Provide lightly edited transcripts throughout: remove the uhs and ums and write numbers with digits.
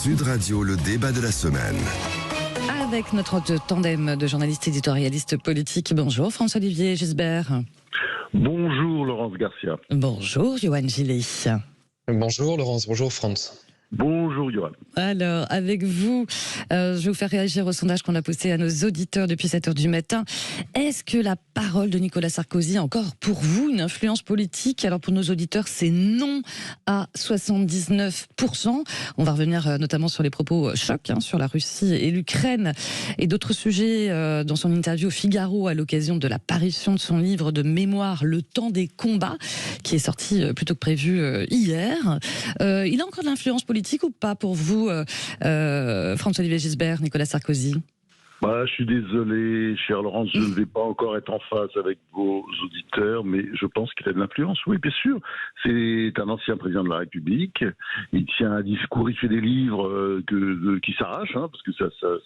Sud Radio, le débat de la semaine. Avec notre tandem de journalistes éditorialistes politiques. Bonjour François-Olivier Gisbert. Bonjour Laurence Garcia. Bonjour Johan Gillet. Bonjour Laurence, bonjour France. Bonjour Johan. Alors, avec vous, je vais vous faire réagir au sondage qu'on a posté à nos auditeurs depuis 7h du matin. Est-ce que la parole de Nicolas Sarkozy a encore pour vous une influence politique? Alors pour nos auditeurs, c'est non à 79%. On va revenir notamment sur les propos chocs sur la Russie et l'Ukraine et d'autres sujets dans son interview au Figaro à l'occasion de la parution de son livre de mémoire Le temps des combats, qui est sorti plutôt que prévu hier. Il a encore de l'influence politique ou pas pour vous, François-Olivier Gisbert, Nicolas Sarkozy? Je suis désolé, cher Laurence, je ne vais pas encore être en phase avec vos auditeurs, mais je pense qu'il a de l'influence, oui, bien sûr. C'est un ancien président de la République, il tient un discours, il fait des livres qui s'arrachent, parce que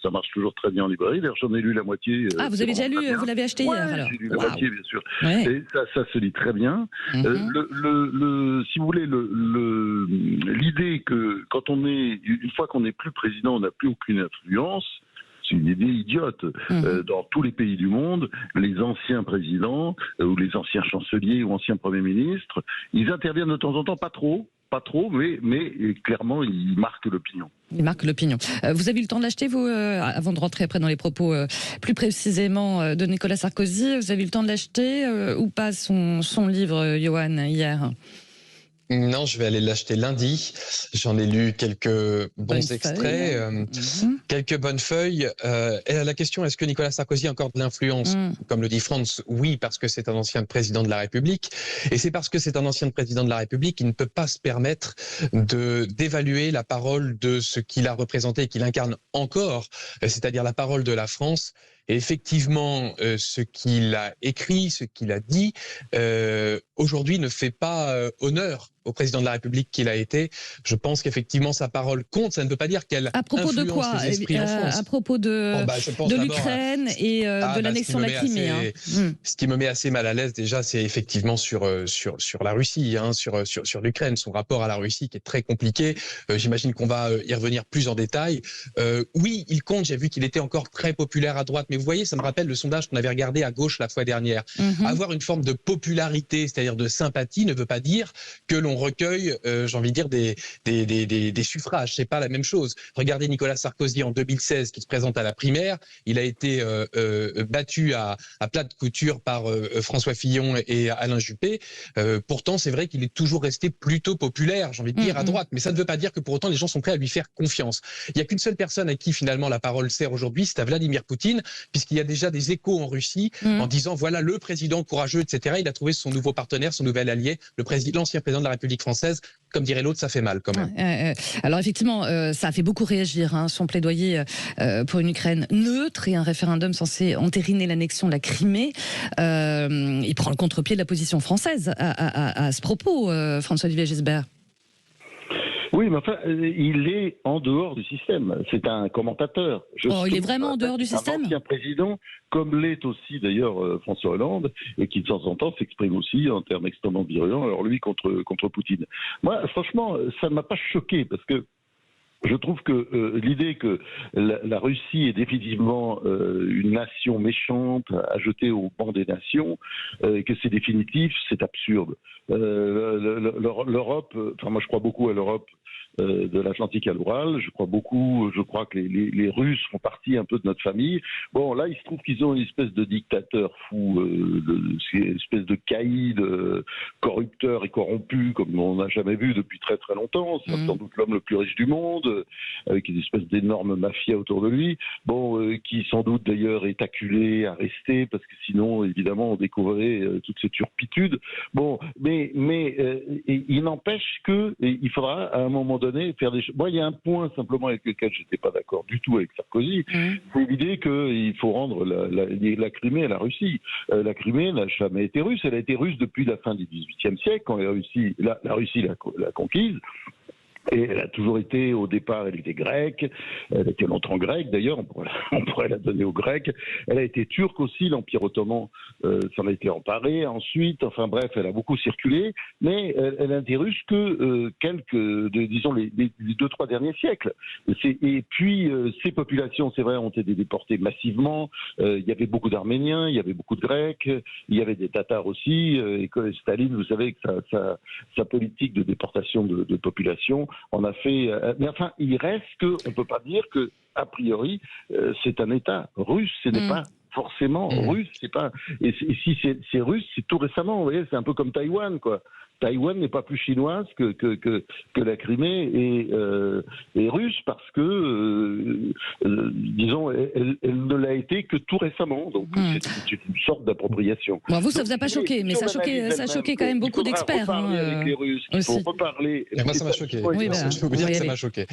ça marche toujours très bien en librairie. D'ailleurs, j'en ai lu la moitié. Vous avez déjà lu, vous l'avez acheté hier alors? J'ai lu la moitié, bien sûr. Ouais. Et ça se lit très bien. Si vous voulez, l'idée que quand une fois qu'on n'est plus président, on n'a plus aucune influence, c'est une idée idiote. Dans tous les pays du monde, les anciens présidents ou les anciens chanceliers ou anciens premiers ministres, ils interviennent de temps en temps, pas trop, mais clairement, ils marquent l'opinion. Il marque l'opinion. Vous avez eu le temps de l'acheter, vous, avant de rentrer après dans les propos plus précisément de Nicolas Sarkozy, vous avez eu le temps de l'acheter ou pas, son livre, Johan, hier? Non, je vais aller l'acheter lundi. J'en ai lu quelques bons extraits, quelques bonnes feuilles. Et la question, est-ce que Nicolas Sarkozy a encore de l'influence? Comme le dit France, oui, parce que c'est un ancien président de la République. Et c'est parce que c'est un ancien président de la République qu'il ne peut pas se permettre d'évaluer la parole de ce qu'il a représenté et qu'il incarne encore, c'est-à-dire la parole de la France. Et effectivement, ce qu'il a écrit, ce qu'il a dit, aujourd'hui ne fait pas honneur au président de la République qu'il a été. Je pense qu'effectivement sa parole compte. Ça ne veut pas dire qu'elle influence les esprits en France. À propos de l'Ukraine et de l'annexion de la Crimée. Ce qui me met assez mal à l'aise déjà, c'est effectivement sur la Russie, sur l'Ukraine, son rapport à la Russie qui est très compliqué. J'imagine qu'on va y revenir plus en détail. Oui, il compte. J'ai vu qu'il était encore très populaire à droite. Mais vous voyez, ça me rappelle le sondage qu'on avait regardé à gauche la fois dernière. Avoir une forme de popularité, c'est-à-dire de sympathie, ne veut pas dire que l'on recueille, j'ai envie de dire, des suffrages. C'est pas la même chose. Regardez Nicolas Sarkozy en 2016 qui se présente à la primaire. Il a été battu à plat de couture par François Fillon et Alain Juppé. Pourtant, c'est vrai qu'il est toujours resté plutôt populaire, j'ai envie de dire, à droite. Mais ça ne veut pas dire que pour autant les gens sont prêts à lui faire confiance. Il n'y a qu'une seule personne à qui finalement la parole sert aujourd'hui, c'est à Vladimir Poutine, puisqu'il y a déjà des échos en Russie en disant voilà le président courageux, etc. Il a trouvé son nouveau partenaire, son nouvel allié, l'ancien président de la République française. Comme dirait l'autre, ça fait mal quand même. Alors effectivement, ça a fait beaucoup réagir, son plaidoyer pour une Ukraine neutre et un référendum censé entériner l'annexion de la Crimée. Il prend le contre-pied de la position française à ce propos, François-Olivier Gisbert. Oui, mais enfin, il est en dehors du système. C'est un commentateur. Il est vraiment en dehors du système? Un ancien président, comme l'est aussi d'ailleurs François Hollande, et qui de temps en temps s'exprime aussi en termes extrêmement virulents, alors lui contre Poutine. Moi, franchement, ça ne m'a pas choqué, parce que je trouve que l'idée que la Russie est définitivement une nation méchante à jeter au banc des nations, et que c'est définitif, c'est absurde. L'Europe, moi je crois beaucoup à l'Europe de l'Atlantique à l'Oural, je crois que les Russes font partie un peu de notre famille. Bon, là, il se trouve qu'ils ont une espèce de dictateur fou, une espèce de caïd, corrupteur et corrompu, comme on n'a jamais vu depuis très très longtemps. C'est sans doute l'homme le plus riche du monde, avec une espèce d'énorme mafia autour de lui, qui sans doute d'ailleurs est acculé à rester, parce que sinon, évidemment, on découvrait toute cette turpitude. Bon, mais il n'empêche qu'il faudra à un moment donné faire des choses. Moi, il y a un point simplement avec lequel je n'étais pas d'accord du tout avec Sarkozy, c'est l'idée qu'il faut rendre la Crimée à la Russie. La Crimée n'a jamais été russe, elle a été russe depuis la fin du XVIIIe siècle, quand la Russie l'a conquise. Et elle a toujours été, au départ, elle était grecque, elle était longtemps grecque d'ailleurs, on pourrait la donner aux Grecs. Elle a été turque aussi, l'Empire ottoman s'en a été emparé ensuite, enfin bref, elle a beaucoup circulé, mais elle n'a été russe que disons, les 2-3 derniers siècles. Et puis, ces populations, c'est vrai, ont été déportées massivement, il y avait beaucoup d'Arméniens, il y avait beaucoup de Grecs, il y avait des Tatars aussi, et que Staline, vous savez que sa politique de déportation de population en a fait. Mais enfin, il reste qu'on ne peut pas dire que, a priori, c'est un État russe, ce n'est pas forcément russe, c'est pas. Et si c'est russe, c'est tout récemment. Vous voyez, c'est un peu comme Taïwan, quoi. Taïwan n'est pas plus chinoise que la Crimée est russe parce que, disons, elle ne l'a été que tout récemment. Donc c'est une sorte d'appropriation. Bon, vous, ça vous a pas choqué, mais ça a choqué quand même beaucoup d'experts. Avec les Russes, il faut reparler. Moi, ça m'a choqué. Oui, je peux vous dire que ça m'a choqué.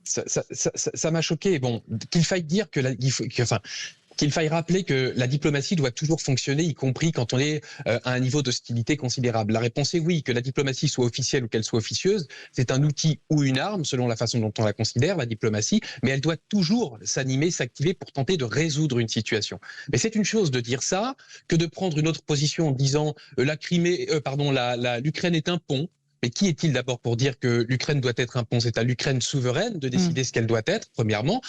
Ça m'a choqué. Bon, qu'il faille dire qu'il faille rappeler que la diplomatie doit toujours fonctionner, y compris quand on est à un niveau d'hostilité considérable. La réponse est oui, que la diplomatie soit officielle ou qu'elle soit officieuse, c'est un outil ou une arme, selon la façon dont on la considère, la diplomatie, mais elle doit toujours s'animer, s'activer pour tenter de résoudre une situation. Mais c'est une chose de dire ça, que de prendre une autre position en disant l'Ukraine est un pont. Mais qui est-il d'abord pour dire que l'Ukraine doit être un pont? C'est à l'Ukraine souveraine de décider ce qu'elle doit être, premièrement.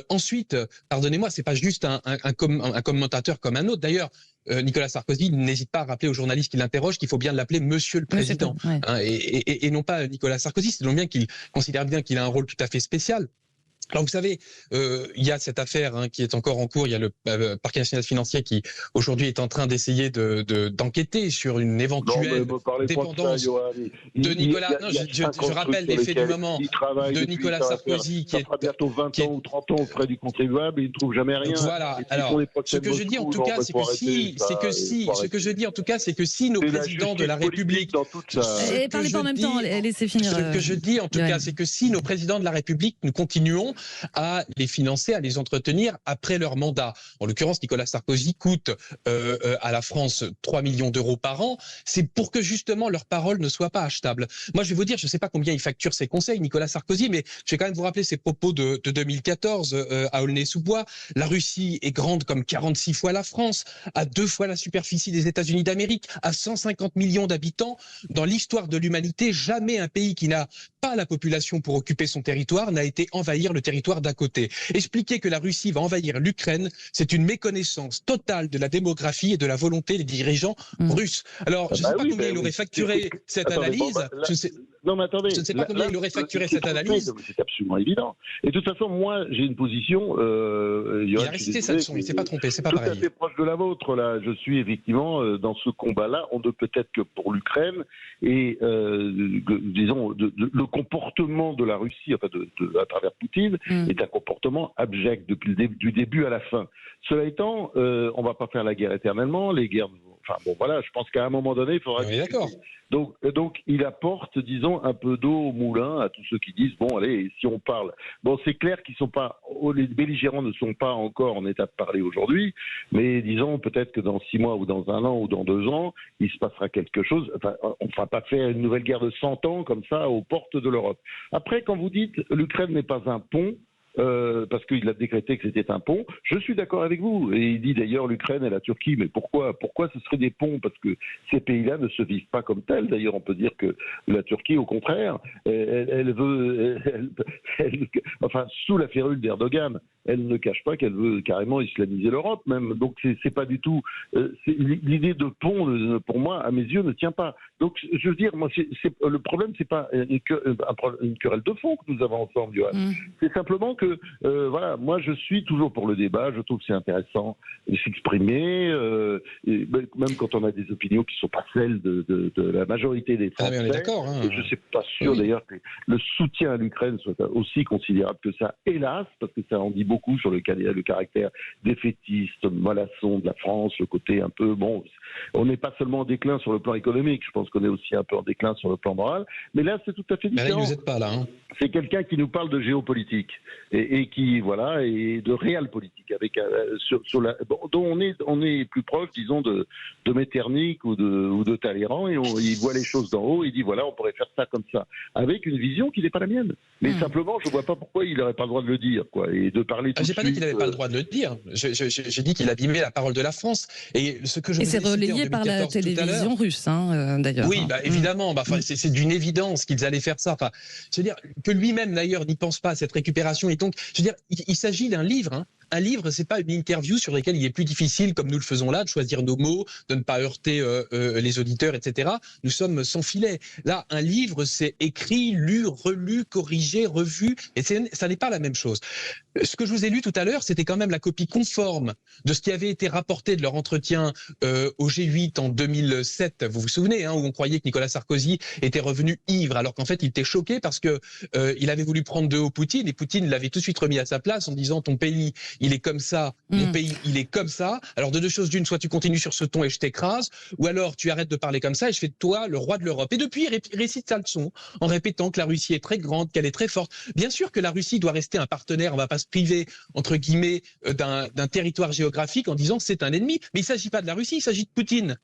Ensuite, pardonnez-moi, c'est pas juste un commentateur comme un autre. D'ailleurs, Nicolas Sarkozy n'hésite pas à rappeler aux journalistes qui l'interrogent qu'il faut bien l'appeler Monsieur le Président, et non pas Nicolas Sarkozy. C'est donc bien qu'il considère bien qu'il a un rôle tout à fait spécial. Alors vous savez, il y a cette affaire qui est encore en cours. Il y a le parquet national financier qui aujourd'hui est en train d'essayer d'enquêter sur une éventuelle dépendance de Nicolas. Je rappelle les faits du moment de Nicolas Sarkozy qui est bientôt 20 ans ou 30 ans auprès du contribuable et il ne trouve jamais rien. Voilà. Alors ce que je dis en tout cas, c'est que si nos présidents de la République, parlez pas en même temps, laissez finir. Ce que je dis en tout cas, c'est que si nos présidents de la République, nous continuons à les financer, à les entretenir après leur mandat. En l'occurrence, Nicolas Sarkozy coûte à la France 3 millions d'euros par an. C'est pour que justement leur parole ne soit pas achetable. Moi, je vais vous dire, je ne sais pas combien il facture ses conseils, Nicolas Sarkozy, mais je vais quand même vous rappeler ses propos de 2014 à Aulnay-sous-Bois. La Russie est grande comme 46 fois la France, à 2 fois la superficie des États-Unis d'Amérique, à 150 millions d'habitants. Dans l'histoire de l'humanité, jamais un pays qui n'a pas la population pour occuper son territoire n'a été envahir le territoire d'à côté. Expliquer que la Russie va envahir l'Ukraine, c'est une méconnaissance totale de la démographie et de la volonté des dirigeants russes. Alors, je ne sais pas combien il aurait facturé cette analyse. Non, mais attendez. Je ne sais pas combien il aurait facturé cette analyse. C'est absolument évident. Et de toute façon, moi, j'ai une position. Il a récité sa leçon, il ne s'est pas trompé, c'est pas pareil. Tout à fait proche de la vôtre, là. Je suis effectivement dans ce combat-là. On ne peut être que pour l'Ukraine. Et, disons, le comportement de la Russie, enfin, à travers Poutine, est un comportement abject depuis du début à la fin. Cela étant, on ne va pas faire la guerre éternellement. Les guerres. Enfin, bon, voilà, je pense qu'à un moment donné, il faudra. Oui, d'accord. Donc, il apporte, disons, un peu d'eau au moulin à tous ceux qui disent, bon, allez, si on parle. Bon, c'est clair qu'ils sont pas, les belligérants ne sont pas encore en état de parler aujourd'hui, mais disons, peut-être que dans 6 mois ou dans 1 an ou dans 2 ans, il se passera quelque chose. Enfin, on ne va pas faire une nouvelle guerre de 100 ans comme ça aux portes de l'Europe. Après, quand vous dites, l'Ukraine n'est pas un pont, parce qu'il a décrété que c'était un pont. Je suis d'accord avec vous. Et il dit d'ailleurs l'Ukraine et la Turquie. Mais pourquoi ce serait des ponts? Parce que ces pays-là ne se vivent pas comme tels. D'ailleurs, on peut dire que la Turquie, au contraire, elle veut, enfin, sous la férule d'Erdogan, elle ne cache pas qu'elle veut carrément islamiser l'Europe, même. Donc, c'est pas du tout. L'idée de pont, pour moi, à mes yeux, ne tient pas. Donc, je veux dire, moi, le problème, c'est pas une querelle de fond que nous avons ensemble, Johan. C'est simplement que, voilà, moi, je suis toujours pour le débat. Je trouve que c'est intéressant de s'exprimer, même quand on a des opinions qui ne sont pas celles de la majorité des Français. Ah, mais on est d'accord. Hein. Je ne suis pas sûr, d'ailleurs, que le soutien à l'Ukraine soit aussi considérable que ça, hélas, parce que ça en dit beaucoup sur le caractère défaitiste, mollasson de la France, le côté un peu, bon, on n'est pas seulement en déclin sur le plan économique, je pense qu'on est aussi un peu en déclin sur le plan moral, mais là, c'est tout à fait différent. Mais là, il ne nous aide pas, là. Hein. c'est quelqu'un qui nous parle de géopolitique et qui voilà et de réalpolitique avec dont on est plus proche, disons, de Metternich ou de Talleyrand, et il voit les choses d'en haut. Il dit voilà, on pourrait faire ça comme ça, avec une vision qui n'est pas la mienne. Mais simplement, je vois pas pourquoi il n'aurait pas le droit de le dire, quoi, et de parler. J'ai pas dit qu'il n'avait pas le droit de le dire. J'ai dit qu'il abîmait la parole de la France. Et ce que je c'est relayé par la télévision russe, d'ailleurs. Oui, évidemment. C'est d'une évidence qu'ils allaient faire ça. Enfin, je veux dire que lui-même d'ailleurs n'y pense pas à cette récupération. Et donc, je veux dire, il s'agit d'un livre. Un livre, c'est pas une interview sur laquelle il est plus difficile, comme nous le faisons là, de choisir nos mots, de ne pas heurter les auditeurs, etc. Nous sommes sans filet. Là, un livre, c'est écrit, lu, relu, corrigé, revu, et ça n'est pas la même chose. Ce que je vous ai lu tout à l'heure, c'était quand même la copie conforme de ce qui avait été rapporté de leur entretien au G8 en 2007. Vous vous souvenez, où on croyait que Nicolas Sarkozy était revenu ivre, alors qu'en fait, il était choqué parce que il avait voulu prendre de haut Poutine, et Poutine l'avait tout de suite remis à sa place en disant: ton pays, il est comme ça, mon pays, il est comme ça. Alors de deux choses d'une, soit tu continues sur ce ton et je t'écrase, ou alors tu arrêtes de parler comme ça et je fais de toi le roi de l'Europe. Et depuis, il récite sa leçon en répétant que la Russie est très grande, qu'elle est très forte. Bien sûr que la Russie doit rester un partenaire, on ne va pas se priver, entre guillemets, d'un territoire géographique en disant que c'est un ennemi. Mais il ne s'agit pas de la Russie, il s'agit de Poutine.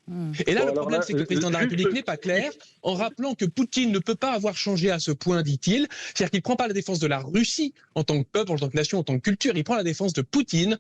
Et là, le problème, c'est que le président de la République n'est pas clair en rappelant que Poutine ne peut pas avoir changé à ce point, dit-il. C'est-à-dire qu'il ne prend pas la défense de la Russie en tant que peuple, en tant que nation, en tant que culture, il prend la défense de Poutine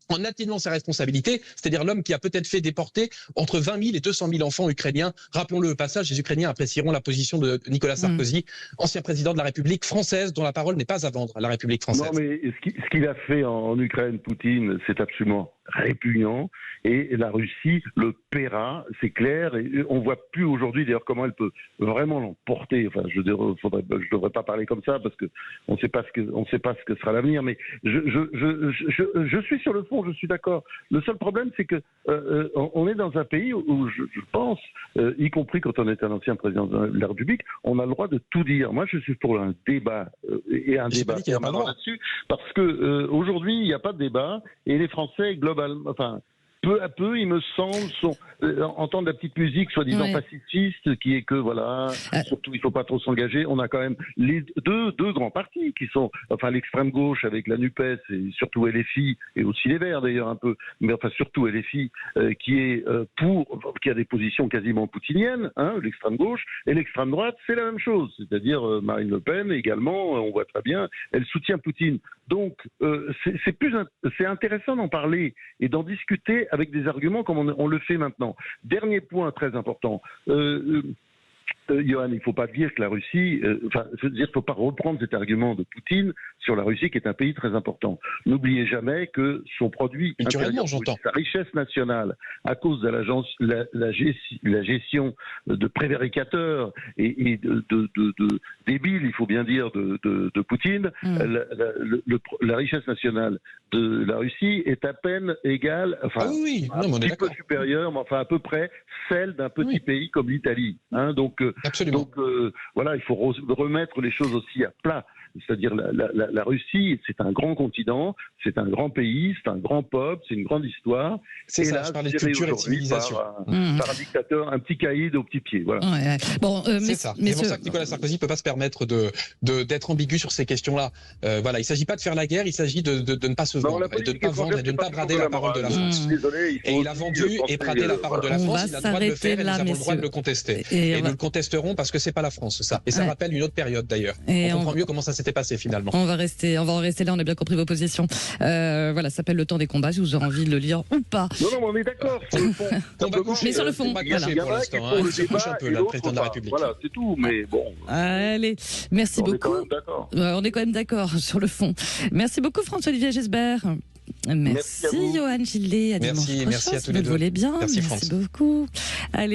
en atténuant sa responsabilité, c'est-à-dire l'homme qui a peut-être fait déporter entre 20 000 et 200 000 enfants ukrainiens. Rappelons-le au passage, les Ukrainiens apprécieront la position de Nicolas Sarkozy, ancien président de la République française, dont la parole n'est pas à vendre à la République française. Non, mais ce qu'il a fait en Ukraine, Poutine, c'est absolument répugnant, et la Russie le paiera, c'est clair, et on ne voit plus aujourd'hui d'ailleurs comment elle peut vraiment l'emporter. Enfin, je devrais pas parler comme ça parce que on ne sait pas ce que sera l'avenir, mais je suis sur le fond, je suis d'accord. Le seul problème, c'est que on est dans un pays où je pense, y compris quand on est un ancien président de la République, on a le droit de tout dire. Moi, je suis pour un débat et un débat permanent là-dessus, parce que aujourd'hui, il n'y a pas de débat, et les Français globalement, enfin, peu à peu, il me semble, entendre la petite musique soi-disant pacifiste, qui est que voilà, surtout il ne faut pas trop s'engager. On a quand même les deux grands partis qui sont, enfin l'extrême gauche avec la NUPES et surtout LFI, et aussi les Verts d'ailleurs un peu, mais enfin surtout LFI, qui a des positions quasiment poutiniennes, l'extrême gauche, et l'extrême droite, c'est la même chose, c'est-à-dire Marine Le Pen également, on voit très bien, elle soutient Poutine. Donc c'est intéressant d'en parler et d'en discuter avec des arguments comme on le fait maintenant. Dernier point très important. Johan, il ne faut pas dire que la Russie, il ne faut pas reprendre cet argument de Poutine sur la Russie, qui est un pays très important. N'oubliez jamais que son produit intérieur, sa richesse nationale, à cause de la gestion de prévaricateurs et de débiles, il faut bien dire, de Poutine, la richesse nationale de la Russie est à peine égale, un petit peu supérieure, mais enfin à peu près celle d'un petit pays comme l'Italie. Donc voilà, il faut remettre les choses aussi à plat. C'est-à-dire la Russie, c'est un grand continent, c'est un grand pays, c'est un grand peuple, c'est une grande histoire. C'est ça, je parlais de culture et de civilisation. Par un dictateur, un petit caïd au petit pied. Voilà. Bon, c'est ça. C'est pour ça que Nicolas Sarkozy ne peut pas se permettre d'être ambigu sur ces questions-là. Voilà, il ne s'agit pas de faire la guerre, il s'agit de ne pas se vendre, et de ne pas vendre et de ne pas brader la parole de la France. Et il a vendu et bradé la parole de la France, il a le droit de le faire et nous avons le droit de le contester. Et nous le contesterons parce que ce n'est pas la France, ça. Et ça rappelle une autre période d'ailleurs. On comprend mieux comment ça s'était passé finalement. On va en rester là, on a bien compris vos positions. Voilà, ça s'appelle Le Temps des combats, si vous avez envie de le lire ou pas. Non, on est d'accord sur le fond. Mais sur le fond, il pour l'instant, il se couche un peu, le président de la République. Voilà, c'est tout, mais bon. Allez, merci beaucoup. On est quand même d'accord sur le fond. Merci beaucoup François-Olivier Gesbert. Merci Johan Gillet. À dimanche prochain, merci à tous les deux. Vous volez bien. Merci beaucoup. Allez.